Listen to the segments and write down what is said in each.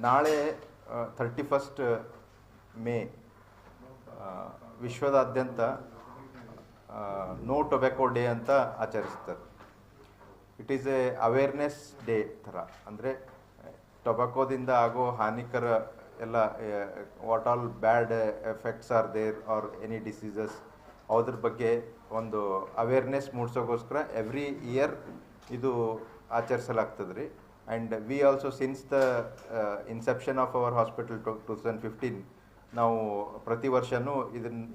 ನಾಳೆ 31 ಮೇ ವಿಶ್ವದಾದ್ಯಂತ no tobacco day ಅಂತ ಆಚರಿಸ್ತಾರೆ. It is a awareness day ಥರ. ಅಂದರೆ ಟೊಬ್ಯಾಕೋದಿಂದ ಆಗೋ ಹಾನಿಕರ ಎಲ್ಲ what all bad effects are there are any diseases ಅದ್ರ ಬಗ್ಗೆ ಒಂದು ಅವೇರ್ನೆಸ್ ಮೂಡಿಸೋಕ್ಕೋಸ್ಕರ ಎವ್ರಿ ಇಯರ್ ಇದು ಆಚರಿಸಲಾಗ್ತದೆ ರೀ. And we also since the inception of our hospital 2015 ನಾವು ಪ್ರತಿ ವರ್ಷವೂ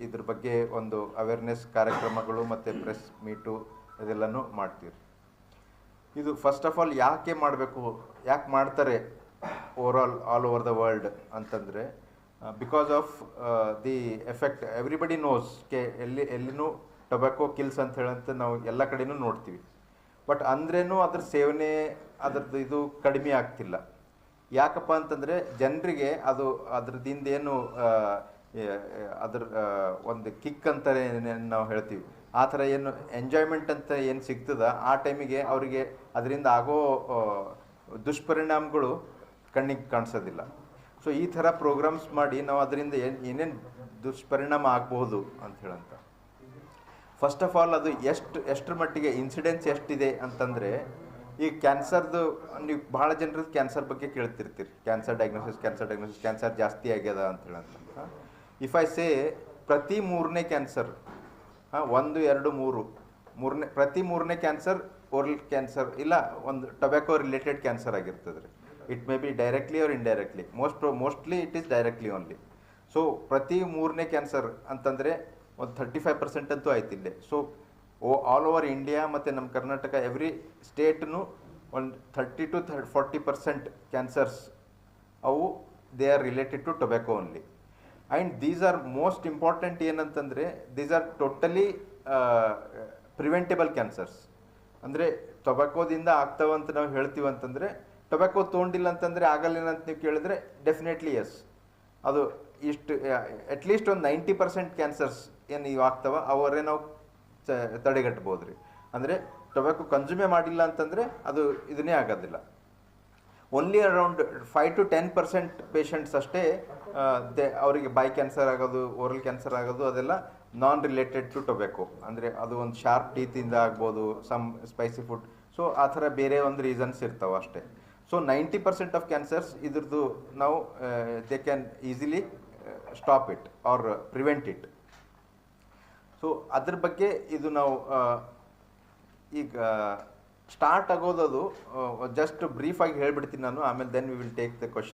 ಇದ್ರ ಬಗ್ಗೆ ಒಂದು ಅವೇರ್ನೆಸ್ ಕಾರ್ಯಕ್ರಮಗಳು ಮತ್ತು ಪ್ರೆಸ್ ಮೀಟು ಇದೆಲ್ಲನೂ ಮಾಡ್ತೀವಿ. ಇದು ಫಸ್ಟ್ ಆಫ್ ಆಲ್ ಯಾಕೆ ಮಾಡಬೇಕು, ಯಾಕೆ ಮಾಡ್ತಾರೆ ಆಲ್ ಓವರ್ ದ ವರ್ಲ್ಡ್ ಅಂತಂದರೆ, because of the effect everybody knows ಎಲ್ಲಿನೂ ಟೊಬ್ಯಾಕೋ ಕಿಲ್ಸ್ ಅಂತ ಹೇಳಂತ ನಾವು ಎಲ್ಲ ಕಡೆನೂ ನೋಡ್ತೀವಿ. ಬಟ್ ಅಂದ್ರೇನು ಅದ್ರ ಸೇವನೆ ಅದ್ರದ್ದು ಇದು ಕಡಿಮೆ ಆಗ್ತಿಲ್ಲ. ಯಾಕಪ್ಪ ಅಂತಂದರೆ ಜನರಿಗೆ ಅದ್ರದಿಂದ ಏನು ಅದ್ರ ಒಂದು ಕಿಕ್ ಅಂತಾರೆ ನಾವು ಹೇಳ್ತೀವಿ, ಆ ಥರ ಏನು ಎಂಜಾಯ್ಮೆಂಟ್ ಅಂತ ಏನು ಸಿಗ್ತದ ಆ ಟೈಮಿಗೆ ಅವರಿಗೆ ಅದರಿಂದ ಆಗೋ ದುಷ್ಪರಿಣಾಮಗಳು ಕಣ್ಣಿಗೆ ಕಾಣಿಸೋದಿಲ್ಲ. ಸೊ ಈ ಥರ ಪ್ರೋಗ್ರಾಮ್ಸ್ ಮಾಡಿ ನಾವು ಅದರಿಂದ ಏನೇನು ದುಷ್ಪರಿಣಾಮ ಆಗ್ಬೋದು ಅಂತ ಹೇಳಂತ. ಫಸ್ಟ್ ಆಫ್ ಆಲ್ ಅದು ಎಷ್ಟರ ಮಟ್ಟಿಗೆ ಇನ್ಸಿಡೆನ್ಸ್ ಎಷ್ಟಿದೆ ಅಂತಂದರೆ, ಈ ಕ್ಯಾನ್ಸರ್ದು ನೀವು ಭಾಳ ಜನರದ್ದು ಕ್ಯಾನ್ಸರ್ ಬಗ್ಗೆ ಕೇಳ್ತಿರ್ತೀರಿ, ಕ್ಯಾನ್ಸರ್ ಡಯಾಗ್ನೋಸಿಸ್ ಕ್ಯಾನ್ಸರ್ ಜಾಸ್ತಿ ಆಗ್ಯದ ಅಂತ ಹೇಳಂತ. ಇಫ್ ಐ ಸೇ ಪ್ರತಿ ಮೂರನೇ ಕ್ಯಾನ್ಸರ್, 1, 2, 3 ಪ್ರತಿ ಮೂರನೇ ಕ್ಯಾನ್ಸರ್ ಓರಲ್ ಕ್ಯಾನ್ಸರ್ ಇಲ್ಲ ಒಂದು ಟೊಬ್ಯಾಕೋ ರಿಲೇಟೆಡ್ ಕ್ಯಾನ್ಸರ್ ಆಗಿರ್ತದೆ ರೀ. It may be directly or indirectly, mostly it is directly only. So ಪ್ರತಿ ಮೂರನೇ ಕ್ಯಾನ್ಸರ್ ಅಂತಂದರೆ ಒಂದು 35% ಅಂತೂ ಆಯ್ತಿಲ್ಲೇ. ಸೊ ಆಲ್ ಓವರ್ ಇಂಡಿಯಾ ಮತ್ತು ನಮ್ಮ ಕರ್ನಾಟಕ ಎವ್ರಿ ಸ್ಟೇಟ್ನು ಒಂದು 30 to 40% ಕ್ಯಾನ್ಸರ್ಸ್ ಅವು they are related to tobacco only. And these are most important ಏನಂತಂದರೆ, these are totally preventable cancers. ಅಂದರೆ ಟೊಬ್ಯಾಕೋದಿಂದ ಆಗ್ತಾವಂತ ನಾವು ಹೇಳ್ತೀವಿ ಅಂತಂದರೆ, ಟೊಬ್ಯಾಕೋ ತೊಗೊಂಡಿಲ್ಲ ಅಂತಂದರೆ ಆಗಲ್ಲೇನಂತ ನೀವು ಕೇಳಿದ್ರೆ ಡೆಫಿನೆಟ್ಲಿ ಎಸ್. ಅದು ಇಷ್ಟು ಅಟ್ಲೀಸ್ಟ್ ಒಂದು 90% ಕ್ಯಾನ್ಸರ್ಸ್ ಏನು ಇವು ಆಗ್ತಾವ ಅವರೇ ನಾವು ತಡೆಗಟ್ಬೋದು ರೀ. ಅಂದರೆ ಟೊಬ್ಯಾಕೋ ಕನ್ಸ್ಯೂಮೇ ಮಾಡಿಲ್ಲ ಅಂತಂದರೆ ಅದು ಇದನ್ನೇ ಆಗೋದಿಲ್ಲ. ಓನ್ಲಿ ಅರೌಂಡ್ 5 to 10% ಪೇಷಂಟ್ಸ್ ಅಷ್ಟೇ ಅವರಿಗೆ ಬಾಯ್ ಕ್ಯಾನ್ಸರ್ ಆಗೋದು, ಓರಲ್ ಕ್ಯಾನ್ಸರ್ ಆಗೋದು ಅದೆಲ್ಲ ನಾನ್ ರಿಲೇಟೆಡ್ ಟು ಟೊಬ್ಯಾಕೋ. ಅಂದರೆ ಅದು ಒಂದು ಶಾರ್ಪ್ ಟೀತಿಂದ ಆಗ್ಬೋದು, ಸಮ್ ಸ್ಪೈಸಿ ಫುಡ್, ಸೊ ಆ ಥರ ಬೇರೆ ಒಂದು ರೀಸನ್ಸ್ ಇರ್ತಾವೆ ಅಷ್ಟೇ. ಸೊ 90% ಆಫ್ ಕ್ಯಾನ್ಸರ್ಸ್ ಇದ್ರದ್ದು ನಾವು they can easily stop it or prevent it. So ಅದ್ರ ಬಗ್ಗೆ ಇದು ನಾವು ಈಗ ಸ್ಟಾರ್ಟ್ ಆಗೋದದು ಜಸ್ಟ್ ಬ್ರೀಫಾಗಿ ಹೇಳ್ಬಿಡ್ತೀನಿ ನಾನು, ಆಮೇಲೆ then we will take the question.